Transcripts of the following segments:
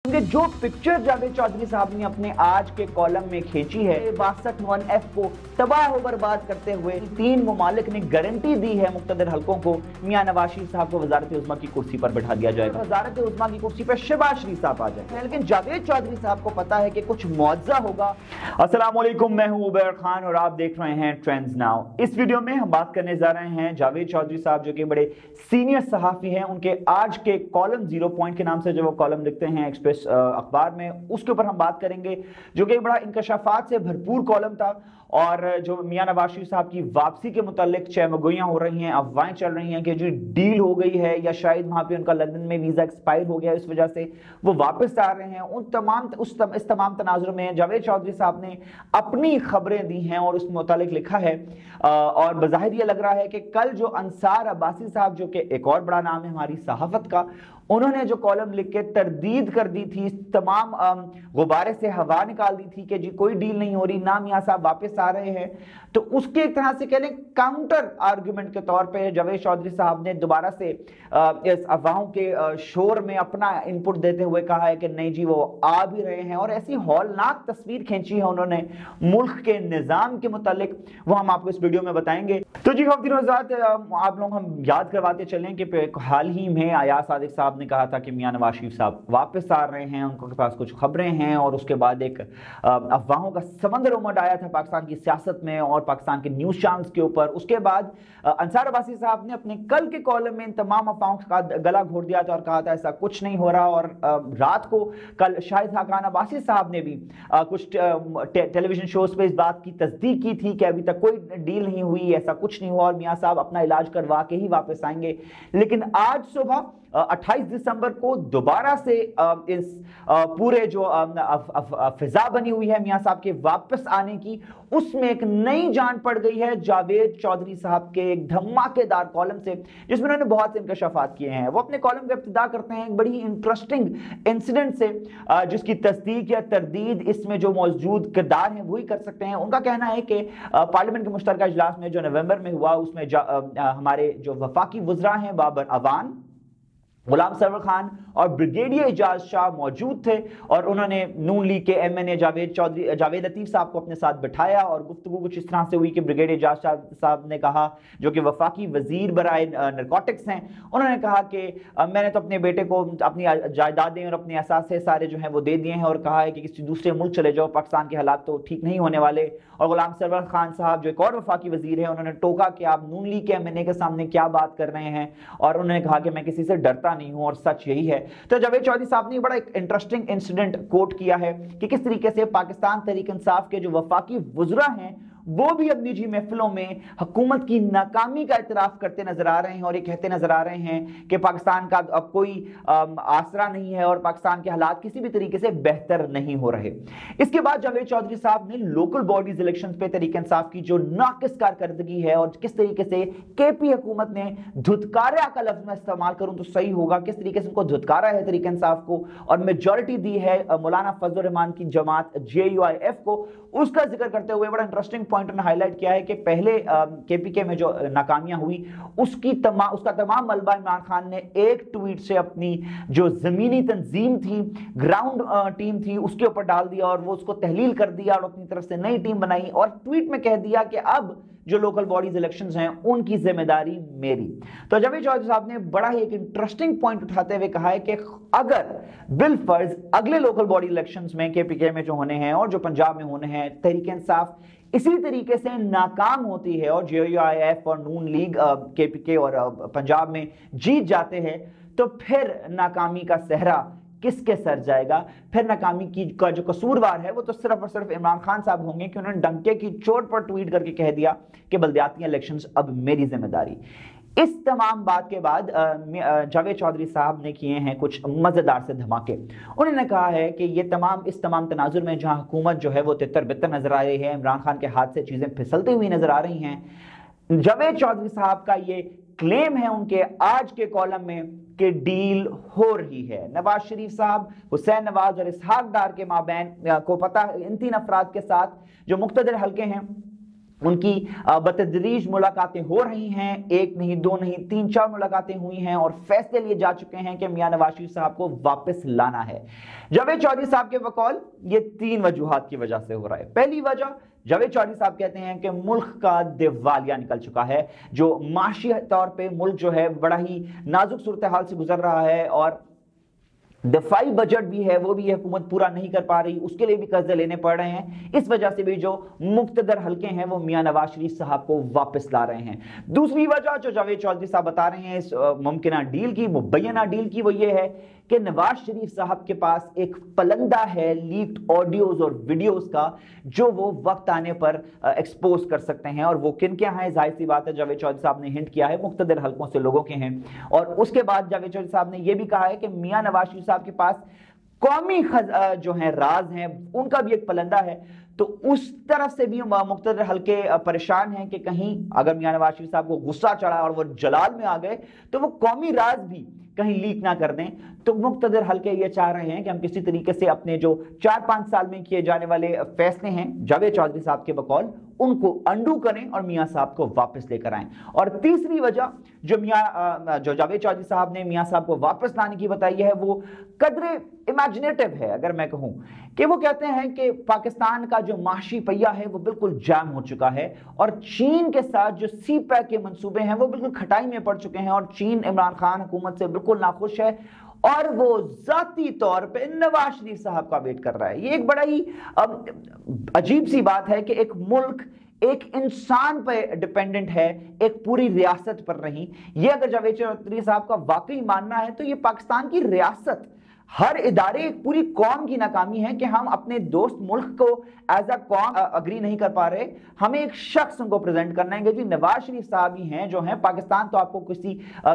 जो पिक्चर जावेद चौधरी साहब ने अपने आज के कॉलम में खींची है 62(1)F को तबाह बर्बाद करते हुए तीन मुमालिक ने गारंटी दी है मुक्तदर हलकों को मियां नवाज शरीफ साहब को वजारत उज़्मा की कुर्सी पर बैठा दिया जाएगा। वजारत उज़्मा की कुर्सी पर शहबाज शरीफ साहब आ जाए, लेकिन जावेद चौधरी साहब को पता है कि कुछ मुआवजा होगा। अस्सलाम वालेकुम, मैं हूं उबैर खान और आप देख रहे हैं ट्रेंड्स नाउ। इस वीडियो में हम बात करने जा रहे हैं जावेद चौधरी साहब जो कि बड़े सीनियर सहाफ़ी हैं, उनके आज के कॉलम 0 पॉइंट के नाम से जो वो कॉलम लिखते हैं एक्सप्रेस अखबार में, उसके ऊपर हम बात करेंगे जो कि बड़ा इंकशाफात से भरपूर कॉलम था। और जो मियां नवाज शरीफ साहब की वापसी के मुतालिक चहमगोइयां हो रही हैं, अफवाहें चल रही हैं कि जो डील हो गई है या शायद वहां पे उनका लंदन में वीजा एक्सपायर हो गया, इस वजह से वो वापस आ रहे हैं। इस तमाम तनाजुर में जावेद चौधरी साहब ने अपनी खबरें दी हैं और उस मुतालिक लिखा है। और बज़ाहिर ये लग रहा है कि कल जो अंसार अब्बासी साहब, जो कि एक और बड़ा नाम है हमारी सहाफत का, उन्होंने जो कॉलम लिख के तरदीद कर दी थी, तमाम गुब्बारे से हवा निकाल दी थी कि जी कोई डील नहीं हो रही, ना मियां साहब वापस आ रहे हैं, तो उसके एक तरह से कह लें काउंटर आर्गुमेंट के तौर पे जावेद चौधरी साहब ने दोबारा से इस अफवाहों के शोर में अपना इनपुट देते हुए कहा है कि नहीं जी वो आ भी रहे हैं। और ऐसी हौलनाक तस्वीर खींची है उन्होंने मुल्क के निज़ाम के मुतालिक, वो हम आपको इस वीडियो में बताएंगे। तो जी आप लोग हम याद करवाते चलें कि हाल ही में अयाज सादिक साहब ने कहा था कि मियां नवाज शरीफ साहब वापस आ रहे हैं, उनके पास कुछ खबरें हैं, और उसके बाद एक अफवाहों का समंदर उमड़ आया था पाकिस्तान की सियासत में और पाकिस्तान के न्यूज़ चैनल्स के ऊपर। उसके बाद अंसार अब्बासी साहब ने अपने कल के कॉलम में इन तमाम अफवाहों का गला घोट दिया था और कहा था ऐसा कुछ नहीं हो रहा। और रात को कल शाहिद खाकान अब्बासी साहब ने भी कुछ टेलीविजन शोज पे इस बात की तस्दीक की थी कि अभी तक कोई डील नहीं हुई, ऐसा कुछ नहीं हुआ और मियां साहब अपना इलाज करवा के ही वापस आएंगे। लेकिन आज सुबह 28 दिसंबर को दोबारा से इस पूरे जो फिजा बनी हुई है मियां साहब के वापस आने की, उसमें एक नई जान पड़ गई है जावेद चौधरी साहब के एक धमाकेदार कॉलम से, जिसमें उन्होंने बहुत से इंकशाफात किए हैं। वो अपने कॉलम का इब्तिदा करते हैं एक बड़ी इंटरेस्टिंग इंसिडेंट से, जिसकी तस्दीक या तरदीद इसमें जो मौजूद किरदार हैं वही कर सकते हैं। उनका कहना है कि पार्लियामेंट के मुश्तरका इजलास में जो नवंबर में हुआ, उसमें हमारे जो वफाकी वज़रा हैं बाबर अवान, गुलाम सरवर खान और ब्रिगेडियर एजाज शाह मौजूद थे, और उन्होंने नून लीग के MNA जावेद लतीफ साहब को अपने साथ बिठाया और गुफ्तगू कुछ इस तरह से हुई कि ब्रिगेडियर एजाज शाह साहब ने कहा, जो कि वफाकी वजीर बराए नारकोटिक्स हैं, उन्होंने कहा कि मैंने तो अपने बेटे को अपनी जायदादें और अपने असासे सारे जो हैं वो दे दिए हैं और कहा है कि किसी दूसरे मुल्क चले जाओ, पाकिस्तान के हालात तो ठीक नहीं होने वाले। और गुलाम सरवर खान साहब जो एक और वफाकी वजीर है, उन्होंने टोका कि आप नून लीग के MNA के सामने क्या बात कर रहे हैं, और उन्होंने कहा कि मैं किसी से डरता नहीं हूं और सच यही है। तो जावेद चौधरी साहब ने बड़ा एक इंटरेस्टिंग इंसिडेंट कोट किया है कि किस तरीके से पाकिस्तान तहरीक इंसाफ के जो वफाकी वज़रा हैं वो भी अपनी निजी महफिलों में हुकूमत की नाकामी का इतराफ करते नजर आ रहे हैं और ये कहते नजर आ रहे हैं कि पाकिस्तान का अब कोई आसरा नहीं है और पाकिस्तान के हालात किसी भी तरीके से बेहतर नहीं हो रहे। इसके बाद जावेद चौधरी साहब ने लोकल बॉडीज इलेक्शंस पे तहरीक इंसाफ की जो नाकिस कारकर्दगी है और किस तरीके से KP हुकूमत ने धुतकारा का लफ्ज में इस्तेमाल करूं तो सही होगा, किस तरीके से उनको धुतकारा है तहरीक इंसाफ को और मेजॉरिटी दी है मौलाना फजल रहमान की जमात JUIF को, उसका जिक्र करते हुए बड़ा इंटरेस्टिंग पॉइंट ने हाईलाइट किया है कि पहले KPK में जो नाकामियां हुई उसका तमाम मलबा इमरान खान ने एक ट्वीट से अपनी जो जमीनी तंजीम थी, ग्राउंड टीम थी, उसके ऊपर डाल दिया और वो उसको तहलील कर दिया और अपनी तरफ से नई टीम बनाई और ट्वीट में कह दिया कि अब जो लोकल बॉडीज इलेक्शंस हैं उनकी जिम्मेदारी मेरी। तो जावेद चौधरी साहब ने बड़ा ही एक इंटरेस्टिंग पॉइंट उठाते हुए कहा है कि अगर बिलफर्ज अगले लोकल बॉडी इलेक्शंस में KPK में जो होने हैं और जो पंजाब में होने हैं तहरीक इंसाफ इसी तरीके से नाकाम होती है और JUIF और नून लीग KPK और पंजाब में जीत जाते हैं, तो फिर नाकामी का सहरा किसके सर जाएगा? फिर नाकामी का जो कसूरवार है वो तो सिर्फ और सिर्फ इमरान खान साहब होंगे कि उन्होंने डंके की चोट पर ट्वीट करके कह दिया कि बल्दियाती इलेक्शंस अब मेरी जिम्मेदारी। इस तमाम बात के बाद जावेद चौधरी साहब ने किए हैं कुछ मजेदार से धमाके। उन्होंने कहा है कि इस तमाम तनाजुर में जहां हुकूमत जो है वो तितर बितर नजर आ रही है, इमरान खान के हाथ से चीजें फिसलती हुई नजर आ रही हैं, जावेद चौधरी साहब का ये क्लेम है उनके आज के कॉलम में कि डील हो रही है। नवाज शरीफ साहब, हुसैन नवाज और इसहाक डार के माबैन को पता इन तीन अफराद के साथ जो मुक्तदर हल्के हैं उनकी बतदरीज मुलाकातें हो रही हैं, एक नहीं, दो नहीं, 3-4 मुलाकातें हुई हैं और फैसले लिए जा चुके हैं कि मियां नवाज शरीफ साहब को वापस लाना है। जावेद चौधरी साहब के बकौल ये 3 वजूहात की वजह से हो रहा है। पहली वजह, जावेद चौधरी साहब कहते हैं कि मुल्क का दिवालिया निकल चुका है, जो माशी तौर पे मुल्क जो है बड़ा ही नाजुक सूरत हाल से गुजर रहा है और दफाई बजट भी है वो भी हुकूमत पूरा नहीं कर पा रही, उसके लिए भी कर्जे लेने पड़ रहे हैं। इस वजह से भी जो मुक्तदर हल्के हैं वो मियां नवाज शरीफ साहब को वापस ला रहे हैं। दूसरी वजह जो जावेद चौधरी साहब बता रहे हैं इस मुमकिना डील की, मुबैना डील की, वो ये है कि नवाज शरीफ साहब के पास एक पलंदा है लीक्ड ऑडियोज और वीडियोस का, जो वो वक्त आने पर एक्सपोज कर सकते हैं। और वो किन के हैं, जाहिर सी बात है जावेद चौधरी साहब ने हिंट किया है मुक्तदर हल्कों से लोगों के हैं। और उसके बाद जावेद चौधरी साहब ने यह भी कहा है कि मियां नवाज शरीफ साहब के पास कौमी जो हैं राज हैं उनका भी एक पलंदा है। तो उस तरफ से भी मुक्तदर हल्के परेशान हैं कि कहीं अगर मियां नवाज शरीफ साहब को गुस्सा चढ़ा और वो जलाल में आ गए तो वो कौमी राज भी कहीं लीक ना कर दें। तो मुक्तदर हल्के ये चाह रहे हैं कि हम किसी तरीके से अपने जो 4-5 साल में किए जाने वाले फैसले हैं जावेद चौधरी साहब के बकौल उनको अंडू करें और मियां साहब को वापस लेकर आएं। और तीसरी वजह जो जावेद चौधरी साहब ने मियां साहब को वापस लाने की बताई है वो कदरे इमेजिनेटिव है। अगर मैं कहूं कि वो कहते हैं कि पाकिस्तान का जो माशी पहिया है वो बिल्कुल जाम हो चुका है और चीन के साथ जो सी पैक के मंसूबे हैं वो बिल्कुल खटाई में पड़ चुके हैं और चीन इमरान खान हुकूमत से बिल्कुल नाखुश है और वो जाती तौर पे नवाज शरीफ साहब का वेट कर रहा है। ये एक बड़ा ही अजीब सी बात है कि एक मुल्क एक इंसान पर डिपेंडेंट है, एक पूरी रियासत पर नहीं। ये अगर जावेद चौधरी साहब का वाकई मानना है तो ये पाकिस्तान की रियासत, हर इदारे, एक पूरी कौम की नाकामी है कि हम अपने दोस्त मुल्क को एज अ कौम अग्री नहीं कर पा रहे। हमें एक शख्स उनको प्रेजेंट करना है कि जी नवाज शरीफ साहब ही हैं जो हैं, पाकिस्तान तो आपको किसी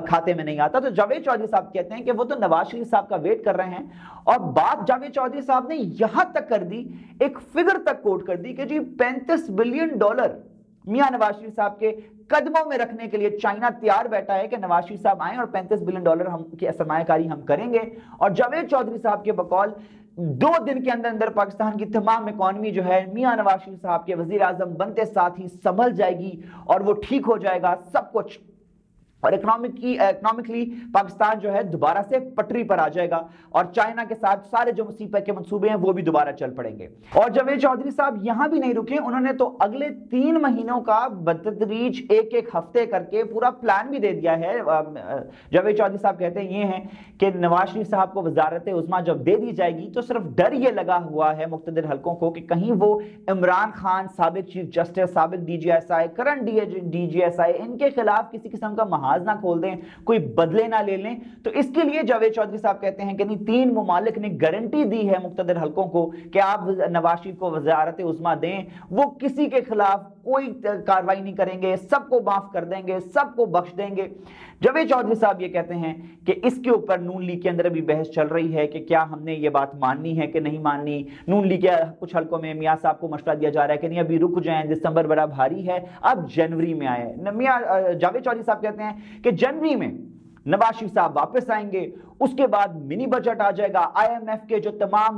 खाते में नहीं आता। तो जावेद चौधरी साहब कहते हैं कि वो तो नवाज शरीफ साहब का वेट कर रहे हैं। और बात जावेद चौधरी साहब ने यहां तक कर दी, एक फिगर तक कोट कर दी कि जी $35 बिलियन मियां नवाज शरीफ साहब के कदमों में रखने के लिए चाइना तैयार बैठा है कि नवाज शरीफ साहब आए और $35 बिलियन हम की सरमायाकारी हम करेंगे। और जावेद चौधरी साहब के बकौल 2 दिन के अंदर अंदर पाकिस्तान की तमाम इकॉनमी जो है मियां नवाज शरीफ साहब के वजीर आजम बनते साथ ही संभल जाएगी और वो ठीक हो जाएगा सब कुछ, और इकोनॉमिकली पाकिस्तान जो है दोबारा से पटरी पर आ जाएगा और चाइना के साथ सारे जो मुसीबत के मंसूबे हैं वो भी दोबारा चल पड़ेंगे। और जावेद चौधरी साहब यहां भी नहीं रुके, उन्होंने तो अगले 3 महीनों का बतदरीज एक हफ्ते करके पूरा प्लान भी दे दिया है। जावेद चौधरी साहब कहते हैं ये हैं कि नवाज शरीफ साहब को वजारत उज़्मा जब दे दी जाएगी तो सिर्फ डर ये लगा हुआ है मुक्तदर हल्कों को कि कहीं वो इमरान खान, साबिक चीफ जस्टिस, साबिक DGSI, करंट DGSI, इनके खिलाफ किसी किस्म का महाज ना खोल दें, कोई बदले ना ले लें। तो इसके लिए जावेद चौधरी साहब कहते हैं कि नहीं, 3 मुमालिक ने गारंटी दी है मुक्तदर हल्कों को कि आप नवाज शरीफ को वजारत उज़्मा दें, वो किसी के खिलाफ कोई कार्रवाई नहीं करेंगे, सबको माफ कर देंगे, सबको बख्श देंगे। जावेद चौधरी साहब ये कहते हैं कि इसके ऊपर नून लीग के अंदर भी बहस चल रही है कि क्या हमने ये बात माननी है कि नहीं माननी। नून लीग के कुछ हल्कों में मियां साहब को मशवरा दिया जा रहा है कि नहीं अभी रुक जाएं, दिसंबर बड़ा भारी है, अब जनवरी में आए। जावेद चौधरी साहब कहते हैं कि जनवरी में नवाज शरीफ साहब वापस आएंगे, उसके बाद मिनी बजट आ जाएगा, IMF के जो तमाम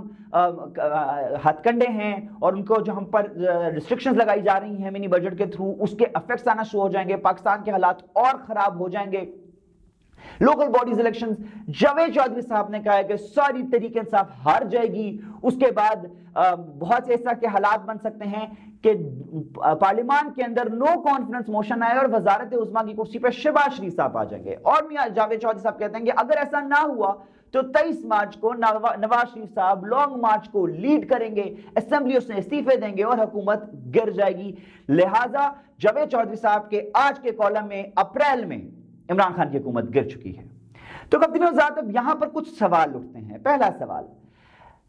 हथकंडे हैं और उनको जो हम पर रिस्ट्रिक्शंस लगाई जा रही हैं मिनी बजट के थ्रू, उसके इफेक्ट्स आना शुरू हो जाएंगे, पाकिस्तान के हालात और खराब हो जाएंगे। Local bodies elections, Javed Chaudhry साहब ने कहा है कि सारी तरीके इंसाफ हार जाएगी, उसके बाद बहुत से ऐसा के हालात बन सकते हैं कि पार्लियामान के अंदर नो कॉन्फिडेंस मोशन आए और वजारत उज़्मा की कुर्सी पर शहबाज शरीफ साहब आ जाएंगे। और जावेद चौधरी साहब कहते हैं कि अगर ऐसा ना हुआ तो 23 मार्च को नवाज शरीफ साहब लॉन्ग मार्च को लीड करेंगे, असेंबली उसने इस्तीफे देंगे और हुकूमत गिर जाएगी। लिहाजा जावेद चौधरी साहब के आज के कॉलम में अप्रैल में इमरान खान की हुकूमत गिर चुकी है। तो कप्तान ज़ात अब यहां पर कुछ सवाल उठते हैं। पहला सवाल,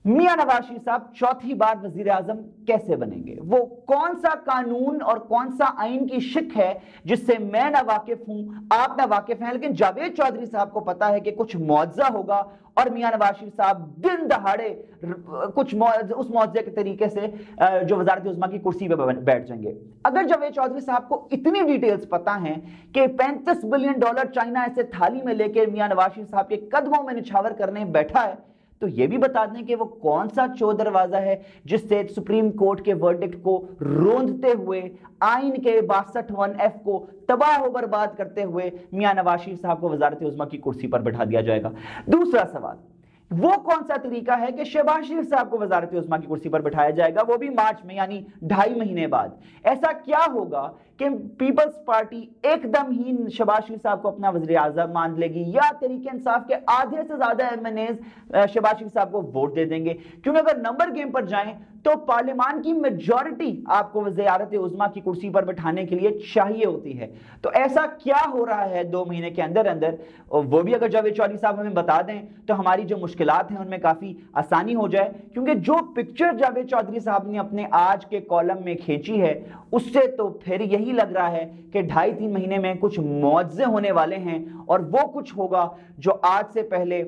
मियां नवाज शरीफ साहब चौथी बार वजीर आजम कैसे बनेंगे? वो कौन सा कानून और कौन सा आइन की शिक है जिससे मैं ना वाकिफ हूं, आप ना वाकिफ हैं, लेकिन जावेद चौधरी साहब को पता है कि कुछ मुआवजा होगा और मियां नवाज शरीफ साहब दिन दहाड़े कुछ उस मुआवजे के तरीके से जो वजारत उज़्मा की कुर्सी पे बैठ जाएंगे। अगर जावेद चौधरी साहब को इतनी डिटेल्स पता हैं कि $35 बिलियन चाइना ऐसे थाली में लेकर मियां नवाज शरीफ साहब के कदमों में निछावर करने बैठा है, तो ये भी बता दें कि वो कौन सा चौर दरवाजा है जिससे सुप्रीम कोर्ट के वर्डिक्ट को रोंदते हुए आइन के 62(1)(f) को तबाह व बर्बाद करते हुए मियां नवाज शरीफ साहब को वजारत उज़्मा की कुर्सी पर बैठा दिया जाएगा। दूसरा सवाल, वो कौन सा तरीका है कि शहबाज शरीफ साहब को वजारत उज़्मा की कुर्सी पर बैठाया जाएगा, वो भी मार्च में, यानी 2.5 महीने बाद। ऐसा क्या होगा कि पीपल्स पार्टी एकदम ही शहबाज शरीफ साहब को अपना वज़ीर आज़म मान लेगी, या तहरीक इंसाफ के आधे से ज्यादा एमएनएज शहबाज शरीफ साहब को वोट दे देंगे? क्योंकि अगर नंबर गेम पर जाएं तो पार्लियामान की मेजॉरिटी आपको वज़ारत उज़्मा की कुर्सी पर बैठाने के लिए चाहिए होती है। तो ऐसा क्या हो रहा है 2 महीने के अंदर अंदर, वो भी अगर जावेद चौधरी साहब हमें बता दें तो हमारी जो मुश्किलात हैं उनमें काफी आसानी हो जाए। क्योंकि जो पिक्चर जावेद चौधरी साहब ने अपने आज के कॉलम में खींची है उससे तो फिर यही लग रहा है कि 2.5-3 महीने में कुछ मुआवजे होने वाले हैं, और वो कुछ होगा जो आज से पहले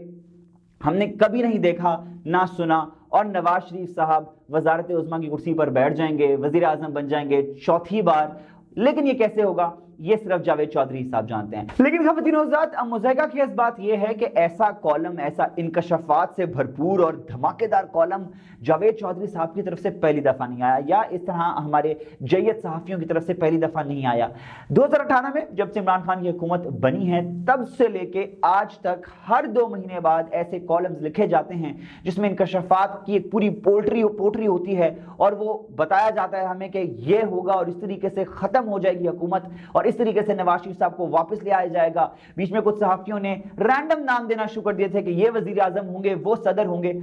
हमने कभी नहीं देखा ना सुना। और नवाज शरीफ साहब वजारत उज़्मा की कुर्सी पर बैठ जाएंगे, वजीर आजम बन जाएंगे 4थी बार। लेकिन ये कैसे होगा, ये सिर्फ जावेद चौधरी साहब जानते हैं। लेकिन ख़वातीन और हज़रात, मुज़ाहिका की इस बात यह है कि ऐसा कॉलम, ऐसा इंकशाफात से भरपूर और धमाकेदार कॉलम जावेद चौधरी साहब की तरफ से पहली दफ़ा नहीं आया, या इस तरह हमारे जय्यद सहाफ़ियों की तरफ से पहली दफ़ा नहीं आया। 2018 में जब से इमरान खान की हुकूमत बनी है तब से लेके आज तक हर 2 महीने बाद ऐसे कॉलम्स लिखे जाते हैं जिसमें इंकशाफात की एक पूरी पोट्री होती है, और वो बताया जाता है हमें कि ये होगा और इस तरीके से ख़त्म हो जाएगी हुकूमत, और इस तरीके से नवाज शरीफ साहब को वापस ले आया जाएगा। बीच में कुछ सहाफियों ने रैंडम नाम देना शुरू कर दिए थे कि ये वजीर आजम होंगे, वो सदर होंगे।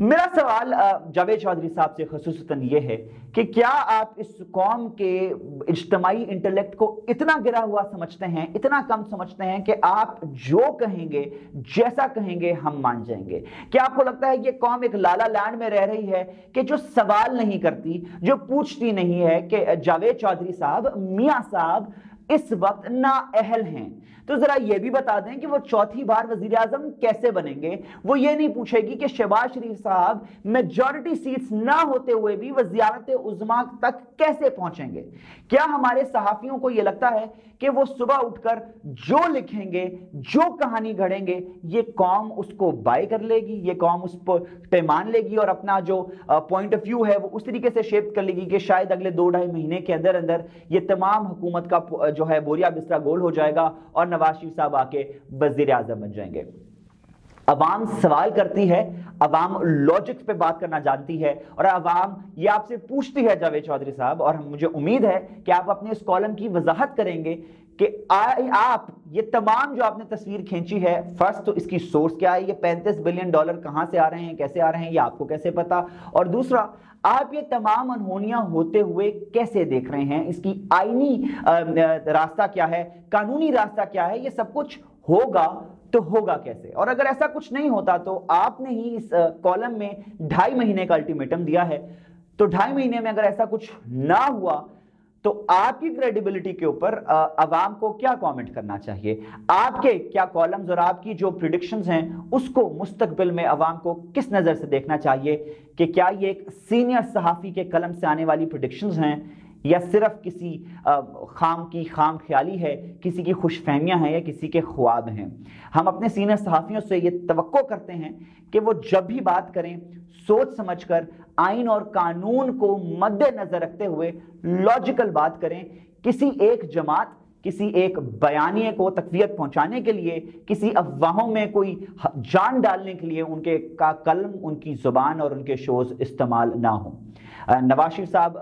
मेरा सवाल जावेद चौधरी साहब से खुसूसन ये है कि क्या आप इस कौम के इज्तिमाई इंटेलेक्ट को इतना गिरा हुआ समझते हैं, इतना कम समझते हैं कि आप जो कहेंगे, जैसा कहेंगे हम मान जाएंगे? क्या आपको लगता है कि कौम एक लाला लैंड में रह रही है कि जो सवाल नहीं करती, जो पूछती नहीं है कि जावेद चौधरी साहब, मियां साहब इस वक्त नाअहल हैं? तो जरा ये भी बता दें कि वो 4थी बार वजीर आजम कैसे बनेंगे। वो ये नहीं पूछेगी कि शहबाज शरीफ साहब मेजॉरिटी सीट्स ना होते हुए भी वज़ारत उज़्मा तक कैसे पहुंचेंगे। क्या हमारे सहाफियों को ये लगता है कि वो सुबह उठकर जो लिखेंगे, जो कहानी घड़ेंगे, ये कौम उसको बाय कर लेगी, ये कौम उस पर मान लेगी और अपना जो पॉइंट ऑफ व्यू है वो उस तरीके से शेप कर लेगी कि शायद अगले 2-2.5 महीने के अंदर अंदर ये तमाम हुकूमत का जो है बोरिया बिस्तरा गोल हो जाएगा और नवाज शरीफ साहब आके वजीर आजम बन जाएंगे? अवाम सवाल करती है, अवाम लॉजिक्स पे बात करना जानती है, और अवाम ये आपसे पूछती है जावेद चौधरी साहब, और मुझे उम्मीद है कि आप अपने इस कॉलम की वजाहत करेंगे कि आप ये तमाम जो आपने तस्वीर खींची है, फर्स्ट तो इसकी सोर्स क्या है, ये $35 बिलियन कहां से आ रहे हैं, कैसे आ रहे हैं, ये आपको कैसे पता? और दूसरा, आप ये तमाम अनहोनियां होते हुए कैसे देख रहे हैं? इसकी आईनी रास्ता क्या है, कानूनी रास्ता क्या है? ये सब कुछ होगा तो होगा कैसे? और अगर ऐसा कुछ नहीं होता तो आपने ही इस कॉलम में 2.5 महीने का अल्टीमेटम दिया है, तो 2.5 महीने में अगर ऐसा कुछ ना हुआ तो आपकी क्रेडिबिलिटी के ऊपर अवाम को क्या कमेंट करना चाहिए? आपके क्या कॉलम्स और आपकी जो प्रिडिक्शंस हैं उसको मुस्तकबिल में अवाम को किस नज़र से देखना चाहिए कि क्या ये एक सीनियर सहाफ़ी के कलम से आने वाली प्रिडिक्शंस हैं, या सिर्फ किसी खाम ख्याली है, किसी की खुशफहमियां हैं, या किसी के ख्वाब हैं? हम अपने सीनियर सहाफ़ियों से ये तवक्को करते हैं कि वो जब भी बात करें सोच समझकर, आइन और कानून को मद्देनजर रखते हुए लॉजिकल बात करें। किसी एक जमात, किसी एक बयानिए को तक़वियत पहुंचाने के लिए, किसी अफवाहों में कोई जान डालने के लिए उनके का कलम, उनकी ज़ुबान और उनके शोज़ इस्तेमाल ना हो। नवाज शरीफ साहब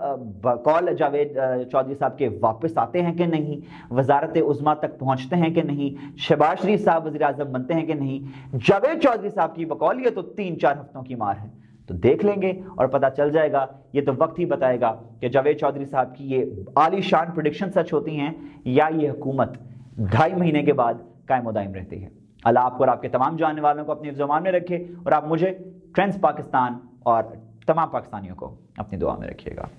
बकौल जावेद चौधरी साहब के वापस आते हैं कि नहीं, वजारत उज़्मा तक पहुंचते हैं कि नहीं, शहबाज शरीफ साहब वज़ीर आज़म बनते हैं कि नहीं, जावेद चौधरी साहब की बकौल ये तो 3-4 हफ्तों की मार है। तो देख लेंगे और पता चल जाएगा, ये तो वक्त ही बताएगा कि जावेद चौधरी साहब की ये आलीशान प्रेडिक्शन सच होती हैं या ये हुकूमत 2.5 महीने के बाद कायम दायम रहती है। अल्लाह आपको और आपके तमाम जानने वालों को अपनी ज़ुबान में रखे, और आप मुझे, ट्रेंड्स पाकिस्तान और तमाम पाकिस्तानियों को अपनी दुआ में रखिएगा।